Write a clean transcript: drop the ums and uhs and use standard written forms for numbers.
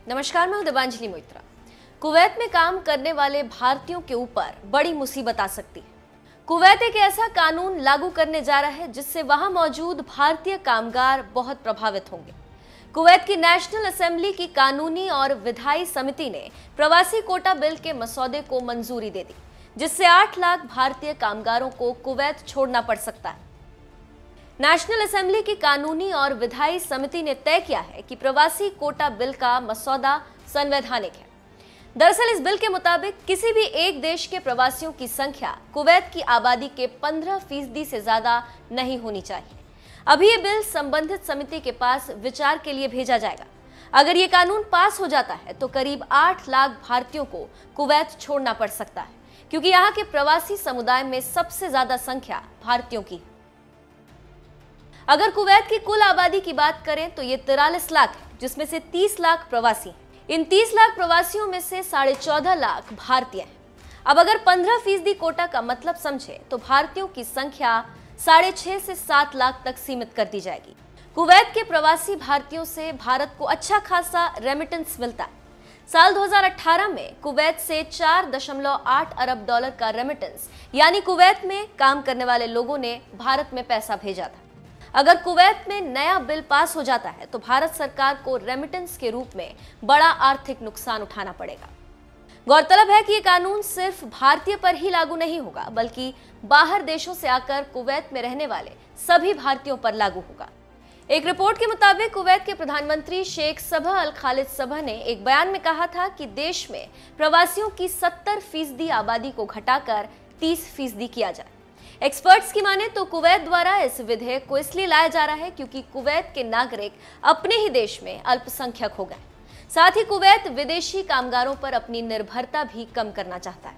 नमस्कार, मैं हूं दिव्यांजलि मोइत्रा। कुवैत में काम करने वाले भारतीयों के ऊपर बड़ी मुसीबत आ सकती है। कुवैत एक ऐसा कानून लागू करने जा रहा है जिससे वहां मौजूद भारतीय कामगार बहुत प्रभावित होंगे। कुवैत की नेशनल असेंबली की कानूनी और विधायी समिति ने प्रवासी कोटा बिल के मसौदे को मंजूरी दे दी, जिससे 8 लाख भारतीय कामगारों को कुवैत छोड़ना पड़ सकता है। नेशनल असेंबली की कानूनी और विधायी समिति ने तय किया है कि प्रवासी कोटा बिल का मसौदा संवैधानिक है। दरअसल इस बिल के मुताबिक किसी भी एक देश के प्रवासियों की संख्या कुवैत की आबादी के 15% से ज्यादा नहीं होनी चाहिए। अभी ये बिल संबंधित समिति के पास विचार के लिए भेजा जाएगा। अगर ये कानून पास हो जाता है तो करीब 8 लाख भारतीयों को कुवैत छोड़ना पड़ सकता है, क्योंकि यहाँ के प्रवासी समुदाय में सबसे ज्यादा संख्या भारतीयों की। अगर कुवैत की कुल आबादी की बात करें तो ये 43 लाख है, जिसमें से 30 लाख प्रवासी हैं। इन 30 लाख प्रवासियों में से 14.5 लाख भारतीय हैं। अब अगर 15% कोटा का मतलब समझे तो भारतीयों की संख्या 6.5 से 7 लाख तक सीमित कर दी जाएगी। कुवैत के प्रवासी भारतीयों से भारत को अच्छा खासा रेमिटेंस मिलता है। साल 2018 में कुवैत से 4.8 अरब डॉलर का रेमिटेंस यानी कुवैत में काम करने वाले लोगों ने भारत में पैसा भेजा था। अगर कुवैत में नया बिल पास हो जाता है तो भारत सरकार को रेमिटेंस के रूप में बड़ा आर्थिक नुकसान उठाना पड़ेगा। गौरतलब है कि ये कानून सिर्फ भारतीय पर ही लागू नहीं होगा, बल्कि बाहर देशों से आकर कुवैत में रहने वाले सभी भारतीयों पर लागू होगा। एक रिपोर्ट के मुताबिक कुवैत के प्रधानमंत्री शेख सबह अल खालिद सबह ने एक बयान में कहा था कि देश में प्रवासियों की 70% आबादी को घटाकर 30% किया जाए। एक्सपर्ट्स की माने तो कुवैत द्वारा इस विधेयक को इसलिए लाया जा रहा है क्योंकि कुवैत के नागरिक अपने ही देश में अल्पसंख्यक हो गए। साथ ही कुवैत विदेशी कामगारों पर अपनी निर्भरता भी कम करना चाहता है।